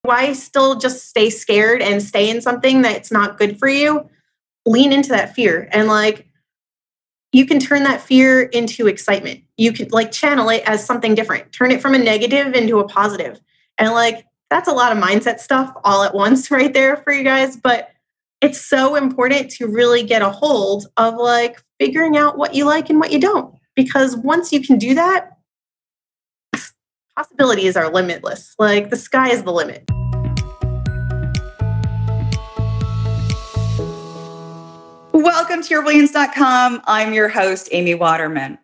why still just stay scared and stay in something that's not good for you? Lean into that fear and like you can turn that fear into excitement. You could like channel it as something different. Turn it from a negative into a positive. And like that's a lot of mindset stuff all at once right there for you guys, but it's so important to really get a hold of like figuring out what you like and what you don't. Because once you can do that, possibilities are limitless. Like the sky is the limit. Welcome to yourbrilliance.com. I'm your host, Amy Waterman.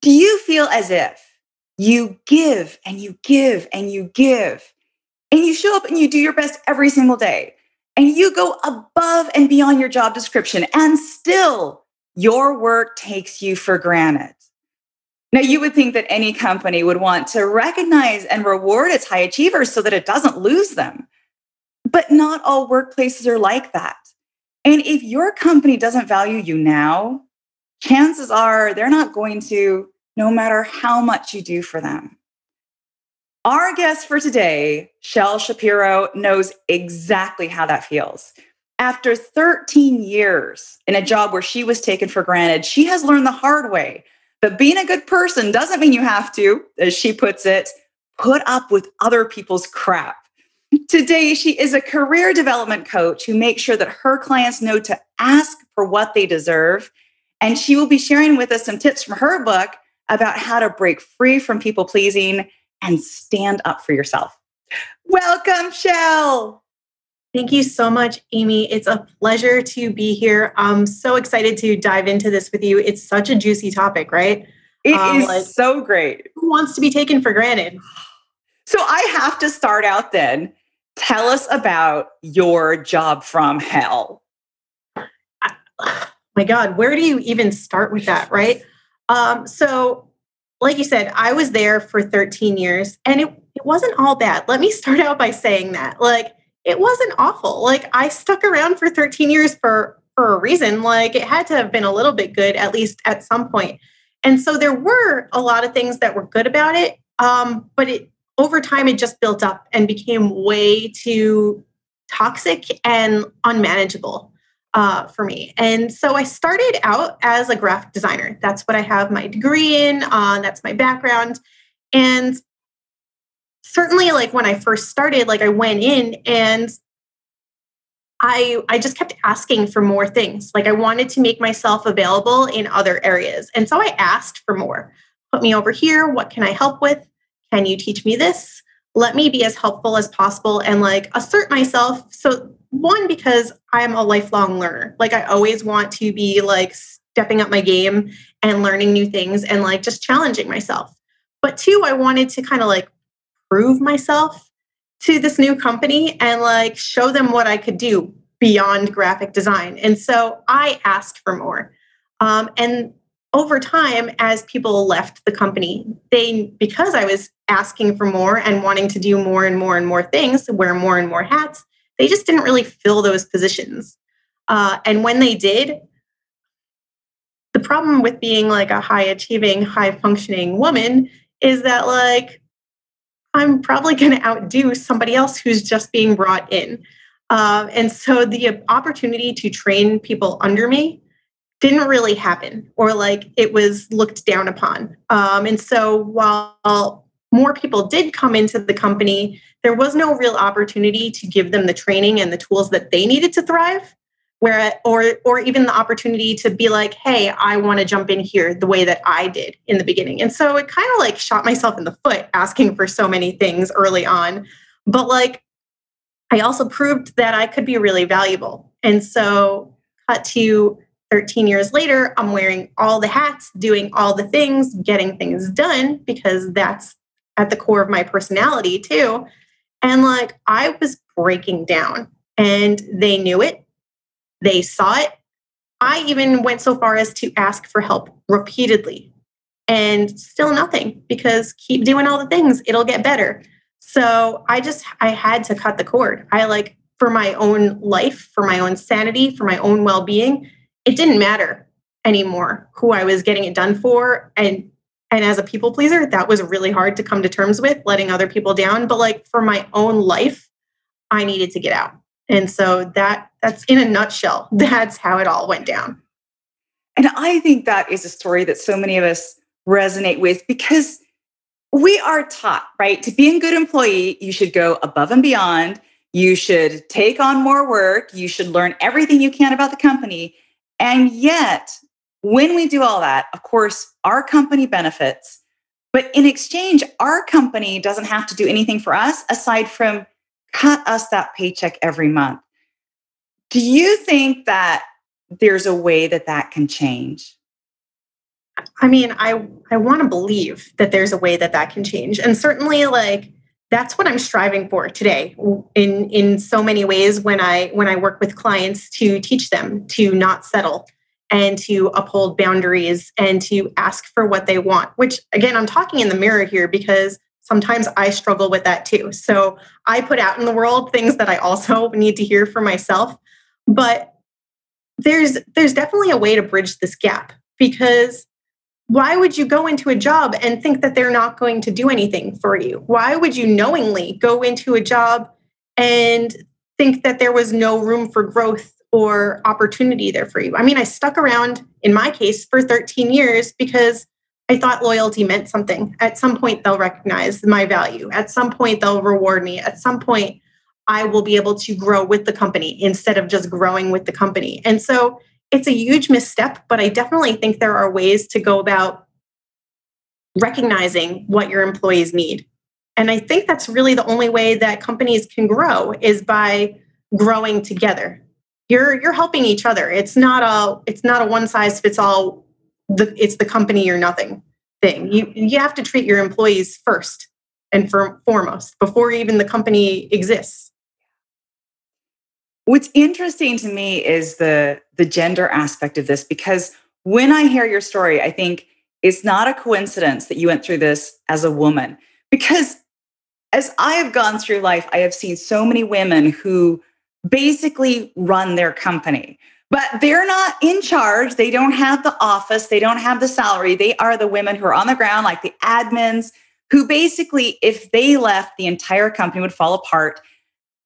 Do you feel as if you give and you give and you give and you show up and you do your best every single day and you go above and beyond your job description and still your work takes you for granted? Now, you would think that any company would want to recognize and reward its high achievers so that it doesn't lose them. But not all workplaces are like that. And if your company doesn't value you now, chances are they're not going to, no matter how much you do for them. Our guest for today, Chelle Shapiro, knows exactly how that feels. After 13 years in a job where she was taken for granted, she has learned the hard way that being a good person doesn't mean you have to, as she puts it, put up with other people's crap. Today, she is a career development coach who makes sure that her clients know to ask for what they deserve. And she will be sharing with us some tips from her book about how to break free from people pleasing and stand up for yourself. Welcome, Chelle. Thank you so much, Amy. It's a pleasure to be here. I'm so excited to dive into this with you. It's such a juicy topic, right? It is so great. Who wants to be taken for granted? So I have to start out then. Tell us about your job from hell. My God, where do you even start with that, right? So like you said, I was there for 13 years and it wasn't all bad. Let me start out by saying that. Like, it wasn't awful. Like, I stuck around for 13 years for a reason. Like, it had to have been a little bit good, at least at some point. And so there were a lot of things that were good about it. But over time, it just built up and became way too toxic and unmanageable for me. And so I started out as a graphic designer. That's what I have my degree in. That's my background. And certainly, like when I first started, like I went in and I just kept asking for more things. Like I wanted to make myself available in other areas. And so I asked for more. Put me over here. What can I help with? Can you teach me this? Let me be as helpful as possible and like assert myself. So one, because I'm a lifelong learner. Like I always want to be like stepping up my game and learning new things and like just challenging myself. But two, I wanted to kind of like prove myself to this new company and like show them what I could do beyond graphic design. And so I asked for more. And over time, as people left the company, because I was asking for more and wanting to do more and more and more things, wear more and more hats, they just didn't really fill those positions. And when they did, the problem with being like a high achieving, high functioning woman is that like, I'm probably going to outdo somebody else who's just being brought in. And so the opportunity to train people under me didn't really happen, or like it was looked down upon. And so while more people did come into the company, there was no real opportunity to give them the training and the tools that they needed to thrive, or even the opportunity to be like, hey, I want to jump in here the way that I did in the beginning. And so it kind of like shot myself in the foot asking for so many things early on. But like, I also proved that I could be really valuable. And so cut to 13 years later, I'm wearing all the hats, doing all the things, getting things done, because that's at the core of my personality too. And like, I was breaking down and they knew it. They saw it. I even went so far as to ask for help repeatedly and still nothing, because keep doing all the things, it'll get better. So I had to cut the cord. For my own life, for my own sanity, for my own well-being, it didn't matter anymore who I was getting it done for. And as a people pleaser, that was really hard to come to terms with, letting other people down. But like for my own life, I needed to get out. And so that's in a nutshell, that's how it all went down. And I think that is a story that so many of us resonate with because we are taught, right? To be a good employee, you should go above and beyond. You should take on more work. You should learn everything you can about the company. And yet, when we do all that, of course, our company benefits. But in exchange, our company doesn't have to do anything for us aside from cut us that paycheck every month. Do you think that there's a way that that can change? I mean, I want to believe that there's a way that that can change. And certainly like that's what I'm striving for today in so many ways when I work with clients to teach them to not settle and to uphold boundaries and to ask for what they want, which again, I'm talking in the mirror here because sometimes I struggle with that too. So I put out in the world things that I also need to hear for myself. But there's definitely a way to bridge this gap because why would you go into a job and think that they're not going to do anything for you? Why would you knowingly go into a job and think that there was no room for growth or opportunity there for you? I mean, I stuck around in my case for 13 years because I thought loyalty meant something. At some point, they'll recognize my value. At some point, they'll reward me. At some point, I will be able to grow with the company instead of just growing with the company. And so it's a huge misstep, but I definitely think there are ways to go about recognizing what your employees need. And I think that's really the only way that companies can grow is by growing together. You're helping each other. It's not a one size fits all. It's the company or nothing thing. You have to treat your employees first and foremost before even the company exists. What's interesting to me is the gender aspect of this, because when I hear your story, I think it's not a coincidence that you went through this as a woman. Because as I have gone through life, I have seen so many women who basically run their company, but they're not in charge. They don't have the office. They don't have the salary. They are the women who are on the ground, like the admins, who basically, if they left, the entire company would fall apart.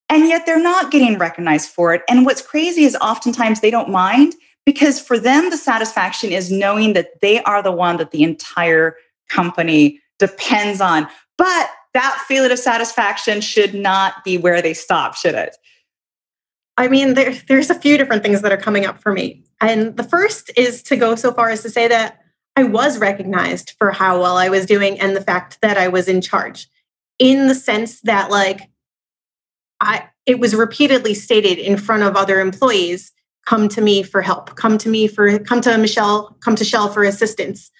And yet they're not getting recognized for it. And what's crazy is oftentimes they don't mind because for them, the satisfaction is knowing that they are the one that the entire company depends on. But that feeling of satisfaction should not be where they stop, should it? I mean, there's a few different things that are coming up for me. And the first is to go so far as to say that I was recognized for how well I was doing and the fact that I was in charge in the sense that like, it was repeatedly stated in front of other employees, come to me for help, come to Michelle, come to Chelle for assistance.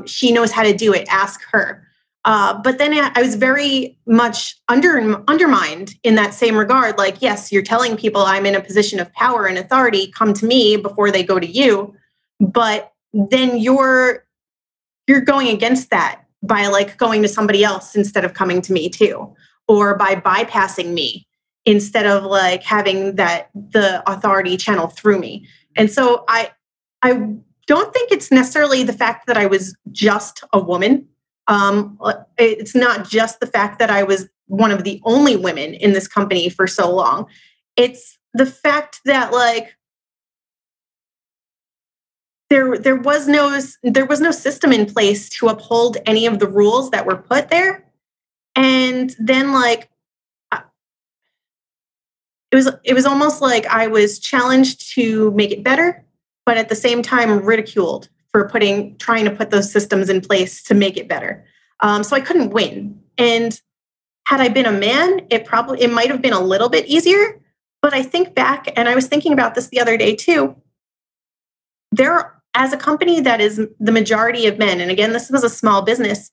She knows how to do it, ask her. But then I was very much undermined in that same regard. Like, yes, you're telling people I'm in a position of power and authority, come to me before they go to you. But then you're going against that by like going to somebody else instead of coming to me too, or by bypassing me instead of like having the authority channel through me. And so I don't think it's necessarily the fact that I was just a woman. It's not just the fact that I was one of the only women in this company for so long. It's the fact that like there was no system in place to uphold any of the rules that were put there. And then like it was almost like I was challenged to make it better, but at the same time ridiculed for trying to put those systems in place to make it better. So I couldn't win. And had I been a man, it might have been a little bit easier. But I think back, and I was thinking about this the other day too. As a company that is the majority of men, and again, this was a small business,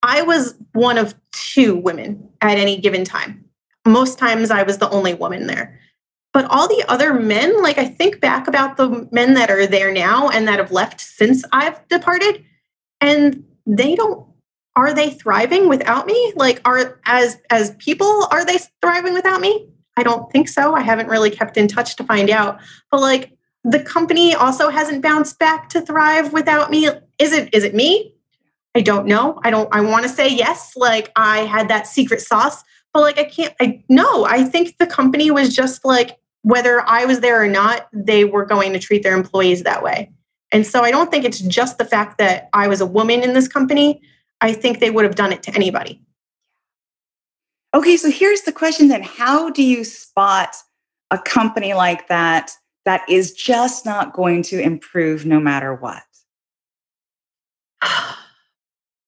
I was one of two women at any given time. Most times I was the only woman there. But all the other men, like I think back about the men that are there now and that have left since I've departed, and are they thriving without me? Like as people, are they thriving without me? I don't think so. I haven't really kept in touch to find out. But like the company also hasn't bounced back to thrive without me. Is it me? I don't know. I want to say yes, like I had that secret sauce, but like, no, I think the company was just like, whether I was there or not, they were going to treat their employees that way. And so I don't think it's just the fact that I was a woman in this company. I think they would have done it to anybody. Okay, so here's the question then. How do you spot a company like that that is just not going to improve no matter what?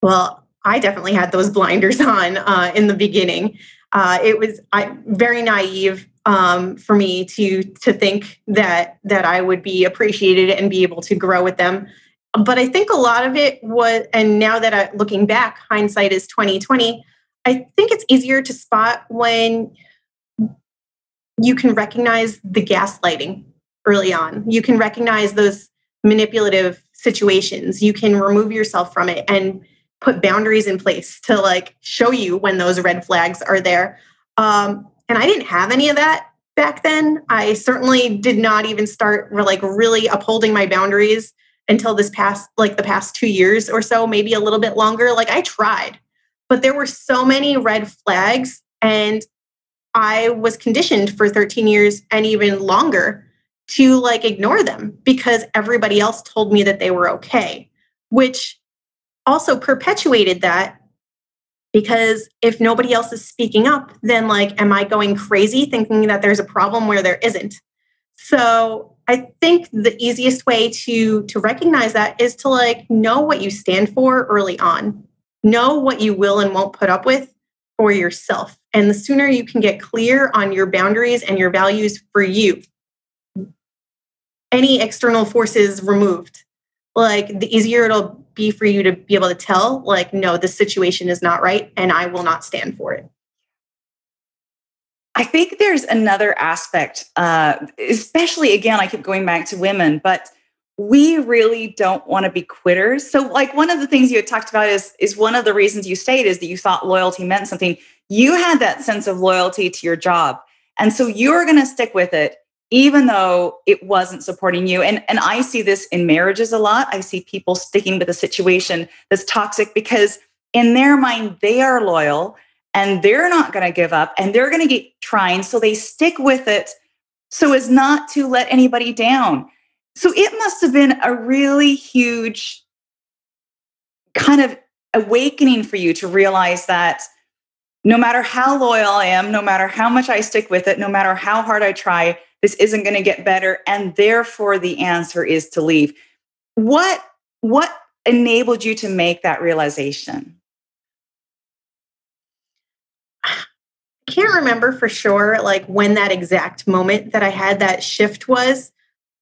Well, I definitely had those blinders on in the beginning. It was very naive for me to think that I would be appreciated and be able to grow with them. But I think a lot of it was, and now that looking back, hindsight is 2020. I think it's easier to spot when you can recognize the gaslighting early on. You can recognize those manipulative situations. You can remove yourself from it and put boundaries in place to like show you when those red flags are there. And I didn't have any of that back then. I certainly did not even start like really upholding my boundaries until the past 2 years or so, maybe a little bit longer. Like I tried, but there were so many red flags, and I was conditioned for 13 years and even longer to like ignore them because everybody else told me that they were okay, which also perpetuated that, because if nobody else is speaking up, then like, am I going crazy thinking that there's a problem where there isn't? So I think the easiest way to recognize that is to like know what you stand for early on. Know what you will and won't put up with for yourself. And the sooner you can get clear on your boundaries and your values for you, any external forces removed, like the easier it'll be for you to be able to tell, like, no, this situation is not right and I will not stand for it. I think there's another aspect, especially again, I keep going back to women, but we really don't want to be quitters. So, like one of the things you had talked about is one of the reasons you stayed is that you thought loyalty meant something. You had that sense of loyalty to your job, and so you're going to stick with it, even though it wasn't supporting you. And I see this in marriages a lot. I see people sticking with a situation that's toxic because in their mind they are loyal and they're not going to give up and they're going to keep trying. So they stick with it so as not to let anybody down. So it must have been a really huge kind of awakening for you to realize that no matter how loyal I am, no matter how much I stick with it, no matter how hard I try, this isn't going to get better. And therefore the answer is to leave. What enabled you to make that realization? I can't remember for sure like when that exact moment that I had that shift was,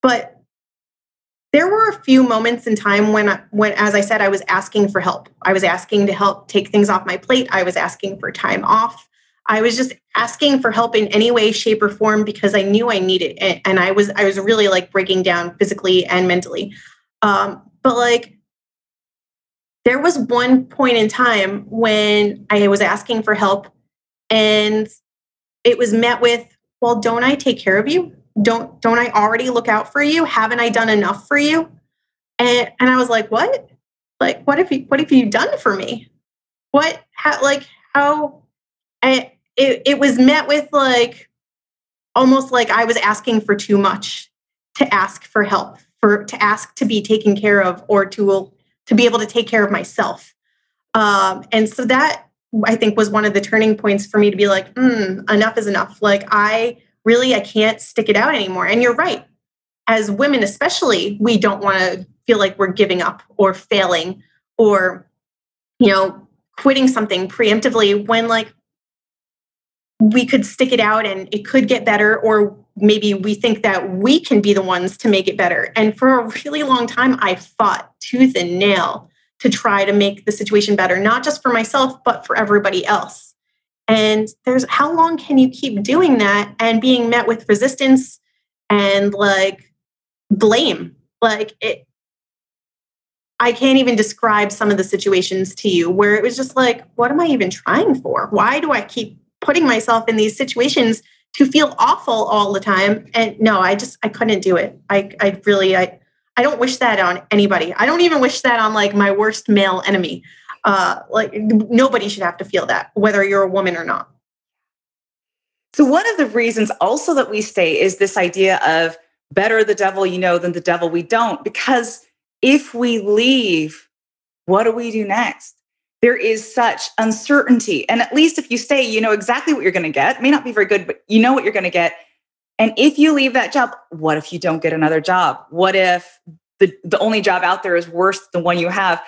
but there were a few moments in time when, as I said, I was asking for help. I was asking to help take things off my plate. I was asking for time off. I was just asking for help in any way, shape, or form because I knew I needed it, and I was really like breaking down physically and mentally. But like, there was one point in time when I was asking for help, and it was met with, "Well, don't I take care of you? Don't I already look out for you? Haven't I done enough for you?" And I was like, "What? Like, what have you done for me? How?" And it was met with like almost like I was asking for too much to ask for help, to ask to be taken care of, or to be able to take care of myself. And so that I think was one of the turning points for me to be like, enough is enough. Like I can't stick it out anymore. And you're right. As women, especially, we don't want to feel like we're giving up or failing or, quitting something preemptively when like we could stick it out and it could get better, or maybe we think that we can be the ones to make it better. And for a really long time, I fought tooth and nail to try to make the situation better, not just for myself, but for everybody else. And how long can you keep doing that and being met with resistance and like blame? Like I can't even describe some of the situations to you where it was just like, what am I even trying for? Why do I keep putting myself in these situations to feel awful all the time? And no, I couldn't do it. I don't wish that on anybody. I don't even wish that on like my worst male enemy. Like nobody should have to feel that, whether you're a woman or not. So one of the reasons also that we stay is this idea of better the devil you know than the devil we don't. Because if we leave, what do we do next? There is such uncertainty. And at least if you stay, you know exactly what you're going to get. It may not be very good, but you know what you're going to get. And if you leave that job, what if you don't get another job? What if the only job out there is worse than the one you have?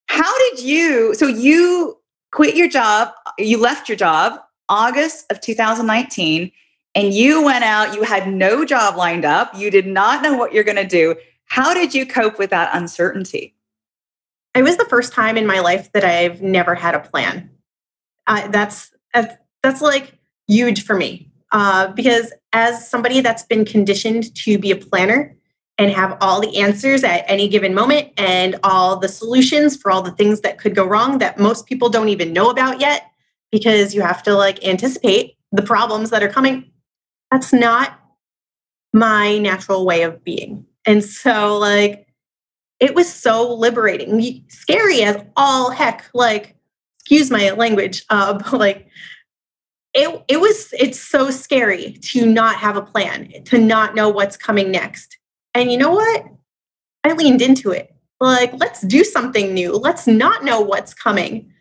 How did you, so you quit your job, you left your job August of 2019, and you went out, you had no job lined up, you did not know what you're going to do. How did you cope with that uncertainty? It was the first time in my life that I've never had a plan. That's like huge for me because as somebody that's been conditioned to be a planner and have all the answers at any given moment and all the solutions for all the things that could go wrong that most people don't even know about yet because you have to like anticipate the problems that are coming. That's not my natural way of being. And so like it was so liberating, scary as all heck. Like, excuse my language, but like it's so scary to not have a plan, to not know what's coming next. And you know what? I leaned into it. Like, let's do something new. Let's not know what's coming.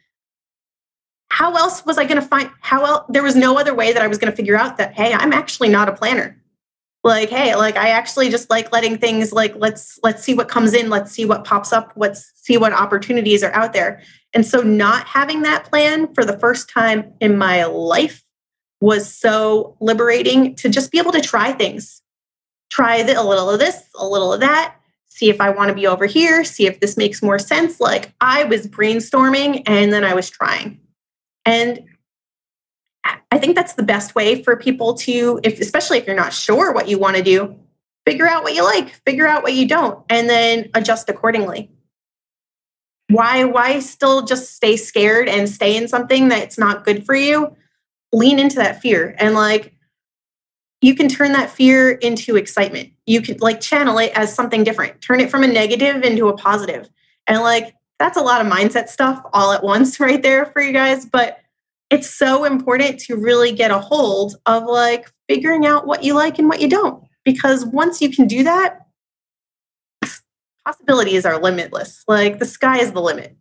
How else was I going to find? How else? There was no other way that I was going to figure out that, hey, I'm actually not a planner. Like, hey, like I actually just like letting things like let's see what comes in, let's see what pops up, let's see what opportunities are out there. And so not having that plan for the first time in my life was so liberating to just be able to try things. Try a little of this, a little of that, see if I want to be over here, see if this makes more sense. Like I was brainstorming and then I was trying. And I think that's the best way for people to, especially if you're not sure what you want to do, figure out what you like, figure out what you don't, and then adjust accordingly. Why still just stay scared and stay in something that's not good for you? Lean into that fear and like you can turn that fear into excitement. You can like channel it as something different, turn it from a negative into a positive. And like that's a lot of mindset stuff all at once right there for you guys, but it's so important to really get a hold of like figuring out what you like and what you don't. Because once you can do that, possibilities are limitless. Like the sky is the limit.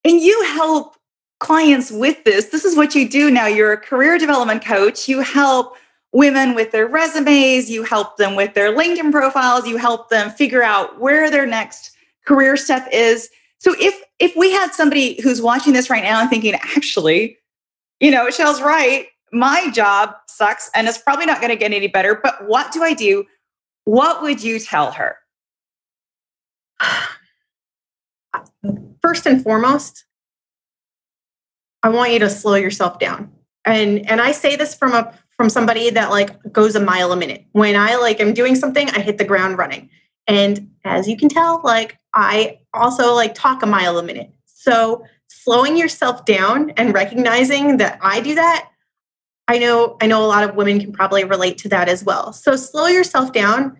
And you help clients with this. This is what you do now. You're a career development coach. You help women with their resumes. You help them with their LinkedIn profiles. You help them figure out where their next career step is. So if we had somebody who's watching this right now and thinking, actually, you know, Chelle's right. My job sucks and it's probably not going to get any better, but what do I do? What would you tell her? First and foremost, I want you to slow yourself down. And I say this from somebody that like goes a mile a minute. When I like am doing something, I hit the ground running. And as you can tell, like I also like talk a mile a minute. So slowing yourself down and recognizing that I do that, I know a lot of women can probably relate to that as well. So slow yourself down,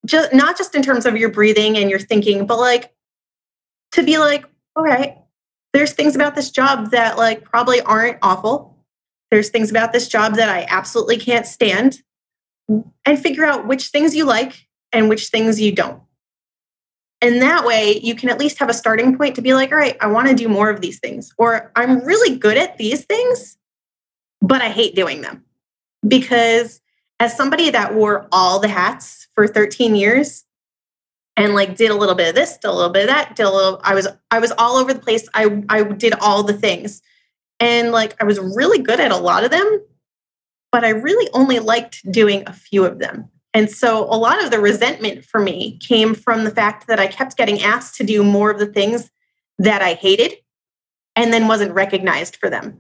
just not just in terms of your breathing and your thinking, but like to be like, okay, there's things about this job that like probably aren't awful. There's things about this job that I absolutely can't stand, and figure out which things you like and which things you don't. And that way you can at least have a starting point to be like, all right, I want to do more of these things, or I'm really good at these things, but I hate doing them. Because as somebody that wore all the hats for 13 years and like did a little bit of this, did a little bit of that, I was all over the place. I did all the things. And like I was really good at a lot of them, but I really only liked doing a few of them. And so a lot of the resentment for me came from the fact that I kept getting asked to do more of the things that I hated and then wasn't recognized for them.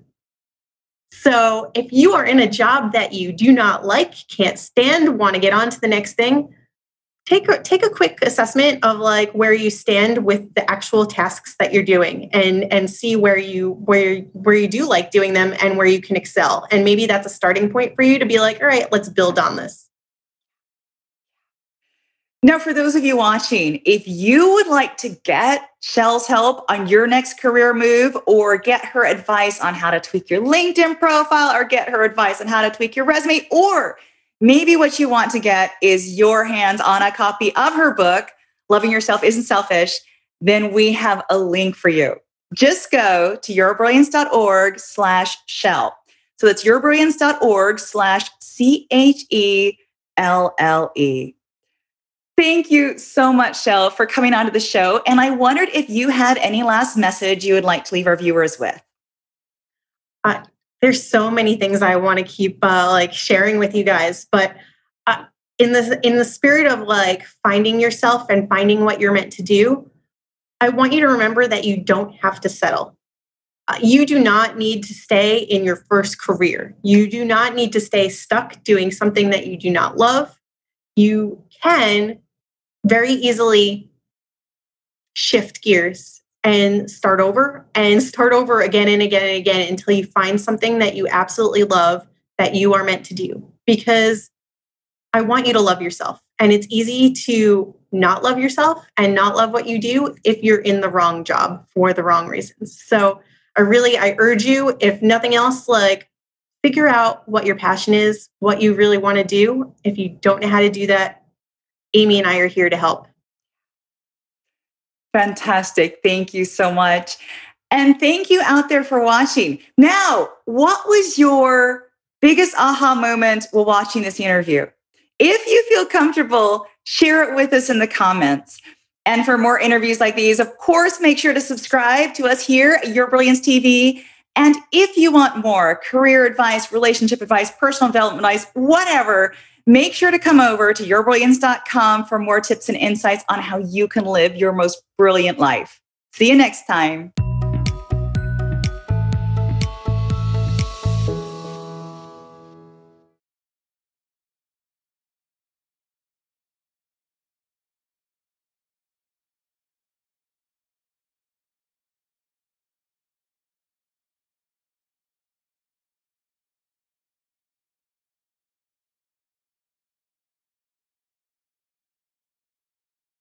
So if you are in a job that you do not like, can't stand, want to get on to the next thing, take a quick assessment of like where you stand with the actual tasks that you're doing and see where you do like doing them and where you can excel. And maybe that's a starting point for you to be like, all right, let's build on this. Now, for those of you watching, if you would like to get Chelle's help on your next career move, or get her advice on how to tweak your LinkedIn profile, or get her advice on how to tweak your resume, or maybe what you want to get is your hands on a copy of her book, Loving Yourself Isn't Selfish, then we have a link for you. Just go to yourbrilliance.org/Chelle. So that's yourbrilliance.org/CHELLE. Thank you so much, Chelle, for coming onto the show. And I wondered if you had any last message you would like to leave our viewers with. There's so many things I want to keep sharing with you guys, but in the spirit of finding yourself and finding what you're meant to do, I want you to remember that you don't have to settle. You do not need to stay in your first career. You do not need to stay stuck doing something that you do not love. You can very easily shift gears and start over again and again and again until you find something that you absolutely love, that you are meant to do. Because I want you to love yourself. And it's easy to not love yourself and not love what you do if you're in the wrong job for the wrong reasons. So I urge you, if nothing else, figure out what your passion is, what you really want to do. If you don't know how to do that, Amy and I are here to help. Fantastic. Thank you so much. And thank you out there for watching. Now, what was your biggest aha moment while watching this interview? If you feel comfortable, share it with us in the comments. And for more interviews like these, of course, make sure to subscribe to us here at Your Brilliance TV. And if you want more career advice, relationship advice, personal development advice, whatever, make sure to come over to yourbrilliance.com for more tips and insights on how you can live your most brilliant life. See you next time.